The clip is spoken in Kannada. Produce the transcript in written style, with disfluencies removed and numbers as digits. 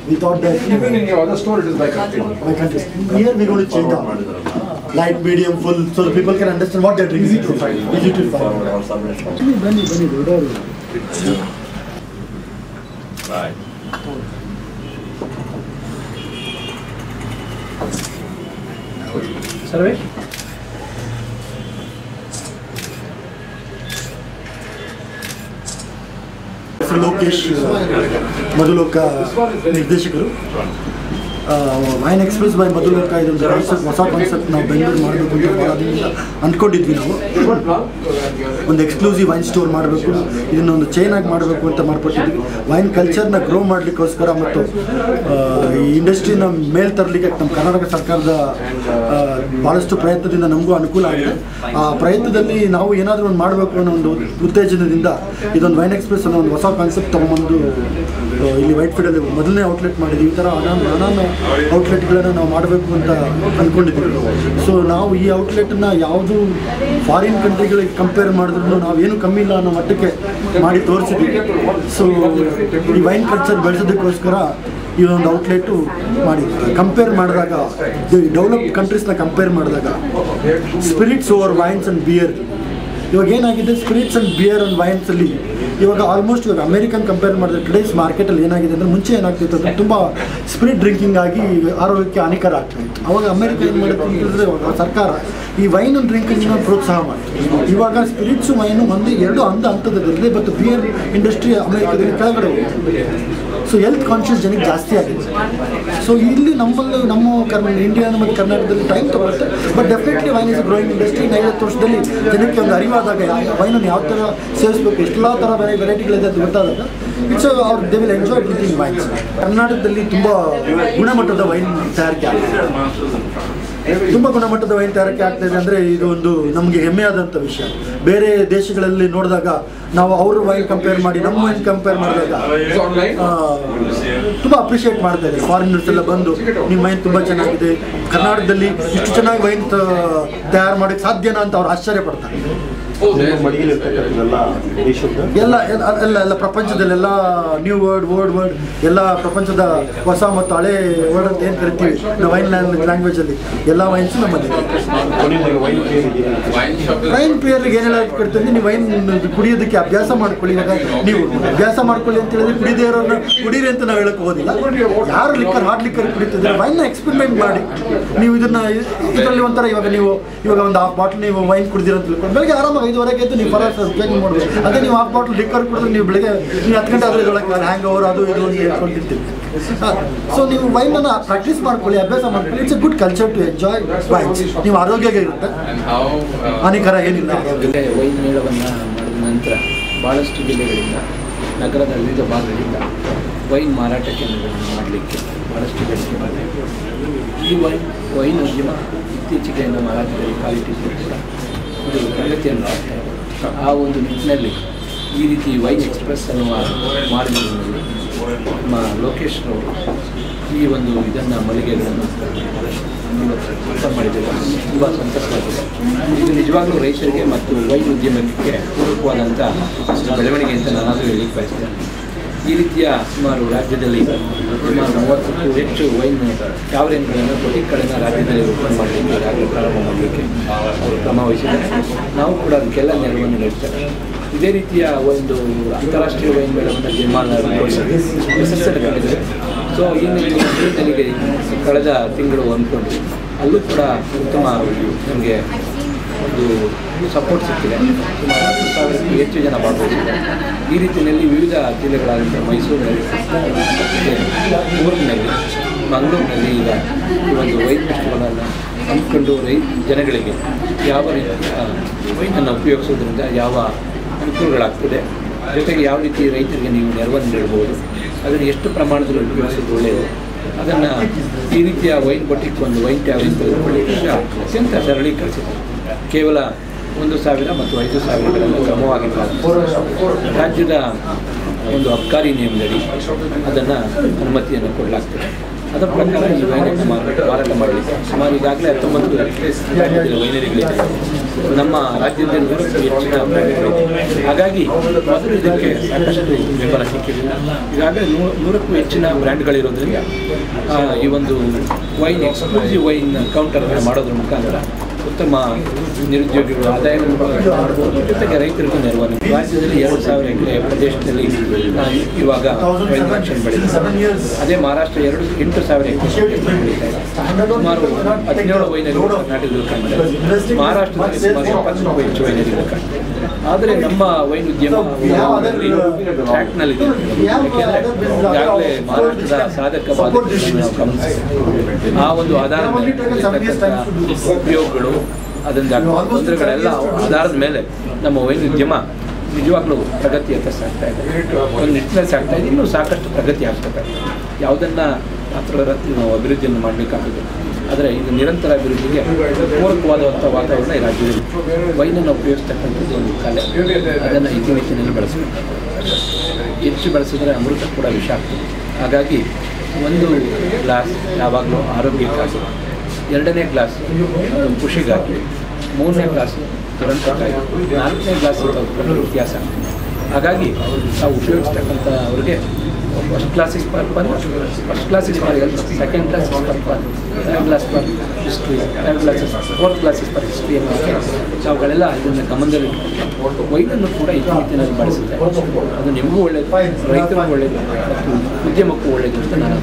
we thought that even in your other store it is by country. By countries. Here we're going to change that. Light, medium, full, so that people can understand what they're drinking. Easy to find. Easy to find. Right. Sarvesh? Lokesh ಮಧುಲೋಕ ನಿರ್ದೇಶಕರು. ವೈನ್ ಎಕ್ಸ್ಪ್ರೆಸ್ ಬೈ ಮಧುಲೋಕ ಇದೊಂದು ಹೊಸ ಕಾನ್ಸೆಪ್ಟ್ ನಾವು ಬೆಂಗಳೂರು ಮಾಡಬೇಕು ಅಂತ ಭಾಳ ದಿನದಿಂದ ಅಂದ್ಕೊಂಡಿದ್ವಿ. ನಾವು ಒಂದು ಎಕ್ಸ್ಕ್ಲೂಸಿವ್ ವೈನ್ ಸ್ಟೋರ್ ಮಾಡಬೇಕು, ಇದನ್ನೊಂದು ಚೈನ್ ಆಗಿ ಮಾಡಬೇಕು ಅಂತ ಮಾಡ್ಕೊಟ್ಟಿದ್ವಿ. ವೈನ್ ಕಲ್ಚರ್ನ ಗ್ರೋ ಮಾಡಲಿಕ್ಕೋಸ್ಕರ ಮತ್ತು ಈ ಇಂಡಸ್ಟ್ರಿನ ಮೇಲ್ ತರಲಿಕ್ಕೆ ನಮ್ಮ ಕರ್ನಾಟಕ ಸರ್ಕಾರದ ಭಾಳಷ್ಟು ಪ್ರಯತ್ನದಿಂದ ನಮಗೂ ಅನುಕೂಲ ಆಗಿದೆ. ಆ ಪ್ರಯತ್ನದಲ್ಲಿ ನಾವು ಏನಾದರೂ ಒಂದು ಮಾಡಬೇಕು ಅನ್ನೋ ಒಂದು ಉತ್ತೇಜನದಿಂದ ಇದೊಂದು ವೈನ್ ಎಕ್ಸ್ಪ್ರೆಸ್ ಅನ್ನೋ ಒಂದು ಹೊಸ ಕಾನ್ಸೆಪ್ಟ್ ತೊಗೊಂಬಂದು ಇಲ್ಲಿ ವೈಟ್ಫೀಲ್ಡಲ್ಲಿ ಮೊದಲನೇ ಔಟ್ಲೆಟ್ ಮಾಡಿದ್ವಿ. ಈ ಥರ ನಾನಾ ಔಟ್ಲೆಟ್ಗಳನ್ನು ನಾವು ಮಾಡಬೇಕು ಅಂತ ಅಂದ್ಕೊಂಡಿದ್ದೀವಿ. ಸೊ ನಾವು ಈ ಔಟ್ಲೆಟನ್ನು ಯಾವುದು ಫಾರಿನ್ ಕಂಟ್ರಿಗಳಿಗೆ ಕಂಪೇರ್ ಮಾಡಿದ್ರು ನಾವೇನು ಕಮ್ಮಿ ಇಲ್ಲ ಅನ್ನೋ ಮಟ್ಟಕ್ಕೆ ಮಾಡಿ ತೋರಿಸಿದ್ದೀವಿ. ಸೊ ಈ ವೈನ್ ಕಲ್ಚರ್ ಬೆಳೆಸೋದಕ್ಕೋಸ್ಕರ ಈ ಒಂದು ಔಟ್ಲೆಟು ಮಾಡಿ ಕಂಪೇರ್ ಮಾಡಿದಾಗ ಡೆವಲಪ್ಡ್ ಕಂಟ್ರೀಸ್ನ ಕಂಪೇರ್ ಮಾಡಿದಾಗ spirits over wines and beer. ಇವಾಗ ಏನಾಗಿದೆ, ಸ್ಪಿರಿಟ್ಸ್ ಆ್ಯಂಡ್ ಬಿಯರ್ ಆ್ಯಂಡ್ ವೈನ್ಸಲ್ಲಿ ಇವಾಗ ಆಲ್ಮೋಸ್ಟ್ ಇವಾಗ ಅಮೇರಿಕನ್ ಕಂಪೇರ್ ಮಾಡಿದ್ರೆ ಟುಡೇಸ್ ಮಾರ್ಕೆಟಲ್ಲಿ ಏನಾಗಿದೆ ಅಂದರೆ, ಮುಂಚೆ ಏನಾಗ್ತಿತ್ತು ಅಂದರೆ ತುಂಬ ಸ್ಪಿರಿಟ್ ಡ್ರಿಂಕಿಂಗ್ ಆಗಿ ಆರೋಗ್ಯಕ್ಕೆ ಹಾನಿಕರ ಆಗ್ತಾಯಿತ್ತು. ಅವಾಗ ಅಮೇರಿಕ ಏನು ಮಾಡುತ್ತೆ ಅಂತಂದರೆ, ಇವಾಗ ಸರ್ಕಾರ ಈ ವೈನ್ ಡ್ರಿಂಕಿಂಗ್ನ ಪ್ರೋತ್ಸಾಹ ಮಾಡ್ತೀವಿ. ಇವಾಗ ಸ್ಪಿರಿಟ್ಸು ವೈನು ಒಂದು ಎರಡು ಹಂತದಲ್ಲಿದೆ, ಬಟ್ ಬಿಯರ್ ಇಂಡಸ್ಟ್ರಿ ಅಮೇರಿಕದಲ್ಲಿ ಕೆಳಗಡೆ ಹೋಗುತ್ತೆ. ಸೊ ಹೆಲ್ತ್ ಕಾನ್ಷಿಯಸ್ ಜನಕ್ಕೆ ಜಾಸ್ತಿ ಆಗಿದೆ. ಸೊ ಇಲ್ಲಿ ನಮ್ಮಲ್ಲಿ ನಮ್ಮ ಇಂಡಿಯಾ ಮತ್ತು ಕರ್ನಾಟಕದಲ್ಲಿ ಟೈಮ್ ತಗೊಳುತ್ತೆ, but definitely wine is growing industry. 50 ವರ್ಷದಲ್ಲಿ ಜನಕ್ಕೆ ಒಂದು ಅರಿವಾದಾಗ ವೈನನ್ನು ಯಾವ ಥರ ಸೇವಿಸಬೇಕು, ಎಷ್ಟೆಲ್ಲ ಥರ ವೆರೈಟಿಗಳಿದೆ ಅಂತ ಗೊತ್ತಾದಾಗ ಅವ್ರು they will enjoy drinking wines. ಕರ್ನಾಟಕದಲ್ಲಿ ತುಂಬ ಗುಣಮಟ್ಟದ ವೈನ್ ತಯಾರಿಕೆ ಆಗ್ತದೆ, ತುಂಬ ಗುಣಮಟ್ಟದ ವೈನ್ ತಯಾರಿಕೆ ಆಗ್ತಾಯಿದೆ ಅಂದರೆ ಇದು ಒಂದು ನಮಗೆ ಹೆಮ್ಮೆಯಾದಂಥ ವಿಷಯ. ಬೇರೆ ದೇಶಗಳಲ್ಲಿ ನೋಡಿದಾಗ ನಾವು ಅವ್ರ ವೈನ್ ಕಂಪೇರ್ ಮಾಡಿ ನಮ್ಮ ವೈನ್ ಕಂಪೇರ್ ಮಾಡಿದಾಗ ತುಂಬ ಅಪ್ರಿಷಿಯೇಟ್ ಮಾಡ್ತಾ ಇದ್ದಾರೆ. ಫಾರಿನರ್ಸ್ ಎಲ್ಲ ಬಂದು ನಿಮ್ಮ ವೈನ್ ತುಂಬ ಚೆನ್ನಾಗಿದೆ, ಕರ್ನಾಟಕದಲ್ಲಿ ಇಷ್ಟು ಚೆನ್ನಾಗಿ ವೈನ್ ತಯಾರು ಮಾಡೋಕ್ಕೆ ಸಾಧ್ಯನಾ ಅಂತ ಅವ್ರು ಆಶ್ಚರ್ಯ ಪಡ್ತಾರೆ. ಎಲ್ಲ ಎಲ್ಲ ಪ್ರಪಂಚದಲ್ಲೆಲ್ಲ ನ್ಯೂ ವರ್ಡ್ ಎಲ್ಲ ಪ್ರಪಂಚದ ಹೊಸ ಮತ್ತು ಹಳೆ ವರ್ಡ್ ಅಂತ ಏನು ಕರಿತೀವಿ ನಾವು ವೈನ್ ಲ್ಯಾಂಗ್ವೇಜಲ್ಲಿ, ಎಲ್ಲ ವೈನ್ಸು ನಮ್ಮಲ್ಲಿ. ವೈನ್ ಪ್ರಿಯರ್ಗೆ ಏನು ಹೇಳೋದು ಕೊಡ್ತೀನಿ, ನೀವು ವೈನ್ ಕುಡಿಯೋದಕ್ಕೆ ಅಭ್ಯಾಸ ಮಾಡ್ಕೊಳ್ಳಿ. ಇವಾಗ ನೀವು ಅಭ್ಯಾಸ ಮಾಡ್ಕೊಳ್ಳಿ ಅಂತ ಹೇಳಿದ್ರೆ ಕುಡಿದೇ ಇರೋರನ್ನ ಕುಡೀರಿ ಅಂತ ನಾವು ಹೇಳಕ್ಕೆ ಹೋಗೋದಿಲ್ಲ. ಯಾರು ಹಾರ್ಡ್ ಲಿಕ್ಕರ್ ಕುಡಿತಿದ್ರೆ ವೈನ್ನ ಎಕ್ಸ್ಪೆರಿಮೆಂಟ್ ಮಾಡಿ. ನೀವು ಇದರಲ್ಲಿ ಒಂಥರ ಇವಾಗ ಒಂದು ಹಾಫ್ ಬಾಟ್ಲ್ ನೀವು ವೈನ್ ಕುಡಿದಿರೋ ಅಂತ ತಿಳ್ಕೊಂಡು ಬೆಳಗ್ಗೆ ಆರಾಮಾಗಿ 5:30 ಎದ್ದು ನೀವು ಪ್ಲೇನಿಂಗ್ ಮಾಡ್ಬೋದು. ಅದೇ ನೀವು ಹಾಫ್ ಬಾಟ್ಲ್ ಲಿಕ್ಕರ್ ಕುಡಿದ್ರೆ ನೀವು ಬೆಳಗ್ಗೆ 10 ಗಂಟೆ ಆದರೆ ಇದೊಳಗೆ ಹ್ಯಾಂಗ್ ಓವರ್ ಅದು ಇದು ಅಂತ ಹೇಳ್ಕೊಂಡಿರ್ತೀವಿ. ಸೊ ನೀವು ವೈನನ್ನು ಪ್ರಾಕ್ಟೀಸ್ ಮಾಡ್ಕೊಳ್ಳಿ, ಅಭ್ಯಾಸ ಮಾಡ್ಕೊಳ್ಳಿ. It's a good culture to enjoy wines. ನೀವು ಆರೋಗ್ಯಕ್ಕೆ ಇರುತ್ತೆ, ಹಾನಿಕರ ಏನಿಲ್ಲ. ವೈನ್ ಮೇಳವನ್ನು ಮಾಡಿದ ನಂತರ ಭಾಳಷ್ಟು ಜಿಲ್ಲೆಗಳಿಂದ, ನಗರದ ವಿವಿಧ ಭಾಗಗಳಿಂದ ವೈನ್ ಮಾರಾಟ ಕೇಂದ್ರಗಳನ್ನು ಮಾಡಲಿಕ್ಕೆ ಭಾಳಷ್ಟು ಬೇಡಿಕೆ ಬಂದಿದೆ. ಈ ವೈನ್ ಉದ್ಯಮ ಇತ್ತೀಚೆಗೆ ನಮ್ಮ ರಾಜ್ಯದಲ್ಲಿ ಕ್ವಾಲಿಟಿ ಕೂಡ ಇದು ಪ್ರಗತಿಯನ್ನು ಆಗ್ತಾ ಇದೆ. ಆ ಒಂದು ನಿಟ್ಟಿನಲ್ಲಿ ಈ ರೀತಿ ವೈನ್ ಎಕ್ಸ್ಪ್ರೆಸ್ ಅನ್ನುವ ಮಾಡಿದಲ್ಲಿ ನಮ್ಮ ಲೋಕೇಶ್ ಅವರು ಈ ಒಂದು ಇದನ್ನು ಮಳಿಗೆಗಳನ್ನು ಓಪನ್ ಮಾಡಿದ್ದಾರೆ. ತುಂಬ ಸಂತಸವಾಗಿದೆ. ಇದು ನಿಜವಾಗ್ಲೂ ರೈತರಿಗೆ ಮತ್ತು ವೈನ್ ಉದ್ಯಮಕ್ಕೆ ಪೂರಕವಾದಂಥ ಬೆಳವಣಿಗೆ ಅಂತ ನಾನಾದರೂ ಹೇಳಲಿಕ್ಕೆ ಬಯಸ್ತೇನೆ. ಈ ರೀತಿಯ ಸುಮಾರು ರಾಜ್ಯದಲ್ಲಿ ಸುಮಾರು 30ಕ್ಕೂ ಹೆಚ್ಚು ವೈನ್ ಟ್ಯಾವರೇನ್ಗಳನ್ನು ಬೊಟಿಕ್ಗಳನ್ನು ರಾಜ್ಯದಲ್ಲಿ ಓಪನ್ ಮಾಡಲಿಕ್ಕೆ ಈಗಾಗಲೇ ಪ್ರಾರಂಭ ಮಾಡಲಿಕ್ಕೆ ಅವರು ಕ್ರಮ ವಹಿಸಿದ್ದಾರೆ. ನಾವು ಕೂಡ ಅದಕ್ಕೆಲ್ಲ ನೆರವನ್ನು ನೀಡ್ತೇವೆ. ಇದೇ ರೀತಿಯ ಒಂದು ಅಂತಾರಾಷ್ಟ್ರೀಯ ವೈನ್ ಮೇಳವನ್ನು ಯಶಸ್ಸನ್ನು ಕಂಡಿದ್ದಾರೆ. ಸೊ ಈ ನಿಟ್ಟಿನಲ್ಲಿ ಕಳೆದ ತಿಂಗಳು ಅಂದ್ಕೊಂಡು ಅಲ್ಲೂ ಕೂಡ ಉತ್ತಮ ನಮಗೆ ಒಂದು ಸಪೋರ್ಟ್ ಸಿಕ್ಕಿದೆ. ಸುಮಾರು 10,000ಕ್ಕೂ ಹೆಚ್ಚು ಜನ ಭಾಗವಹಿಸಿದ್ದಾರೆ. ಈ ರೀತಿಯಲ್ಲಿ ವಿವಿಧ ಜಿಲ್ಲೆಗಳಾದಂಥ ಮೈಸೂರಿನಲ್ಲಿ, ಊರಿನಲ್ಲಿ, ಮಂಗಳೂರಿನಲ್ಲಿ ಈಗ ಈ ಒಂದು ವೈನ್ ಫೆಸ್ಟಿವಲನ್ನು ಹಮ್ಮಿಕೊಂಡು ಜನಗಳಿಗೆ ಯಾವ ರೀತಿಯ ವೈನನ್ನು ಉಪಯೋಗಿಸೋದ್ರಿಂದ ಯಾವ ಅನುಕೂಲಗಳಾಗ್ತದೆ, ಜೊತೆಗೆ ಯಾವ ರೀತಿ ರೈತರಿಗೆ ನೀವು ನೆರವನ್ನು ನೀಡಬಹುದು, ಅದನ್ನು ಎಷ್ಟು ಪ್ರಮಾಣದಲ್ಲಿ ಉಪಯೋಗಿಸೋದು ಒಳ್ಳೆಯದು, ಅದನ್ನು ಈ ರೀತಿಯ ವೈನ್ ಬೊಟಿಕ್ ಒಂದು ವೈನ್ ಟ್ಯಾವರಿಂಗ್ ತೆಗೆದುಕೊಳ್ಳಿಕ್ಕೆ ಅತ್ಯಂತ ಸರಳೀಕರಿಸಿದೆ. ಕೇವಲ 1,000 ಮತ್ತು 5,000ಗಳನ್ನು ಕ್ರಮವಾಗಿ ರಾಜ್ಯದ ಒಂದು ಅಬ್ಕಾರಿ ನಿಯಮದಡಿ ಅದನ್ನು ಅನುಮತಿಯನ್ನು ಕೊಡಲಾಗ್ತದೆ. ಅದರ ಪ್ರಕಾರ ಈ ವೈನನ್ನು ಮಾರಾಟ ಮಾಡಲಿಕ್ಕೆ ಸುಮಾರು ಈಗಾಗಲೇ 19 ವೈನರಿಗಳಿದೆ ನಮ್ಮ ರಾಜ್ಯದಲ್ಲಿ ಹೆಚ್ಚಿನ ಬ್ರ್ಯಾಂಡ್ಗಳಿದೆ. ಹಾಗಾಗಿ ಮೊದಲು ಇದಕ್ಕೆ ಸಾಕಷ್ಟು ಬೆಂಬಲ ಸಿಕ್ಕಿರಲಿಲ್ಲ. ಈಗಾಗಲೇ 100ಕ್ಕೂ ಹೆಚ್ಚಿನ ಬ್ರ್ಯಾಂಡ್ಗಳಿರೋದ್ರಿಂದ ಈ ಒಂದು ವೈನ್ ಎಕ್ಸ್ಕ್ಲೂಸಿವ್ ವೈನ್ ಕೌಂಟರ್ನ ಮಾಡೋದ್ರ ಮುಖಾಂತರ ಉತ್ತಮ ನಿರುದ್ಯೋಗಿಗಳು ಆದಾಯವನ್ನು ಮಾಡಬಹುದು, ಜೊತೆಗೆ ರೈತರಿಗೂ ನೆರವನ್ನು. ರಾಜ್ಯದಲ್ಲಿ 2,000 ಎಕರೆ ಪ್ರದೇಶದಲ್ಲಿ ಇವಾಗ ವೈನ್ ಪ್ರೊಡಕ್ಷನ್ ಬೆಳೀತಾರೆ. ಅದೇ ಮಹಾರಾಷ್ಟ್ರ 8,000 ಎಕರೆ ಬೆಳೀತಾ ಇದೆ. ಸುಮಾರು 17 ವೈನರಿಗಳು ಕರ್ನಾಟಕದಲ್ಲಿ ಕಂಡಿದೆ. ಮಹಾರಾಷ್ಟ್ರದಲ್ಲಿ ಸುಮಾರು 70ಕ್ಕೂ ಹೆಚ್ಚು ವೈನರಿಗಳು ಕಂಡಿದೆ. ಆದರೆ ನಮ್ಮ ವೈನ್ ಉದ್ಯಮ ಟ್ರ್ಯಾಕ್ನಲ್ಲಿದೆ. ಏಕೆಂದರೆ ಈಗಾಗಲೇ ಮಹಾರಾಷ್ಟ್ರದ ಸಾಧಕ ಬಾಧಕಗಳನ್ನು ನಾವು ಗಮನಿಸಿದ್ದೇವೆ. ಆ ಒಂದು ಆಧಾರದ ಮೇಲೆ ಉಪಯೋಗಗಳು ಅದರಿಂದ ತೊಂದರೆಗಳೆಲ್ಲ ಆಧಾರದ ಮೇಲೆ ನಮ್ಮ ವೈನ್ ಉದ್ಯಮ ನಿಜವಾಗ್ಲೂ ಪ್ರಗತಿಯತ್ತ ಸಾಗ್ತಾ ಇದೆ. ಒಂದು ನಿಟ್ಟಿನಲ್ಲಿ ಸಾಗ್ತಾ ಇದೆ. ಇನ್ನೂ ಸಾಕಷ್ಟು ಪ್ರಗತಿ ಆಗ್ತಕ್ಕಂಥ ಯಾವುದನ್ನು ನಾವು ಅಭಿವೃದ್ಧಿಯನ್ನು ಮಾಡಬೇಕಾಗಿದೆ. ಆದರೆ ಇದು ನಿರಂತರ ಅಭಿವೃದ್ಧಿಗೆ ಪೂರಕವಾದಂಥ ವಾತಾವರಣ ಈ ರಾಜ್ಯದಲ್ಲಿ. ವೈನನ್ನು ಉಪಯೋಗಿಸ್ತಕ್ಕಂಥದ್ದು ಒಂದು ಕಲೆ, ಅದನ್ನು ಇತಿಮಿತಿನಲ್ಲಿ ಬಳಸಬೇಕು. ಹೆಚ್ಚು ಬಳಸಿದರೆ ಅಮೃತ ಕೂಡ ವಿಷ ಆಗ್ತದೆ. ಹಾಗಾಗಿ ಒಂದು ಗ್ಲಾಸ್ ಯಾವಾಗಲೂ ಆರೋಗ್ಯಕ್ಕಾಗಿ, 2ನೇ ಗ್ಲಾಸ್ ಖುಷಿಗಾಗಿ, 3ನೇ ಗ್ಲಾಸ್ ದುರಂತಕ್ಕಾಗಿ, 4ನೇ ಗ್ಲಾಸ್ ವ್ಯತ್ಯಾಸ ಆಗ್ತದೆ. ಹಾಗಾಗಿ ನಾವು ಉಪಯೋಗಿಸ್ತಕ್ಕಂಥ ಅವ್ರಿಗೆ first class is for fun, first class is for health, second class is for fun, third class for history, third class fourth class is for history ಅನ್ನೋ ನಾವುಗಳೆಲ್ಲ ಇದನ್ನು ಗಮನದಲ್ಲಿ ವೈನನ್ನು ಕೂಡ ಇತಿಮಿತಿನಲ್ಲಿ ಬಳಸುತ್ತೆ. ಅದು ನಿಮಗೂ ಒಳ್ಳೆಯದು, ರೈತರಿಗೂ ಒಳ್ಳೆಯದು ಮತ್ತು ಉದ್ಯಮಕ್ಕೂ ಒಳ್ಳೆಯದು ಅಂತ ನಾನು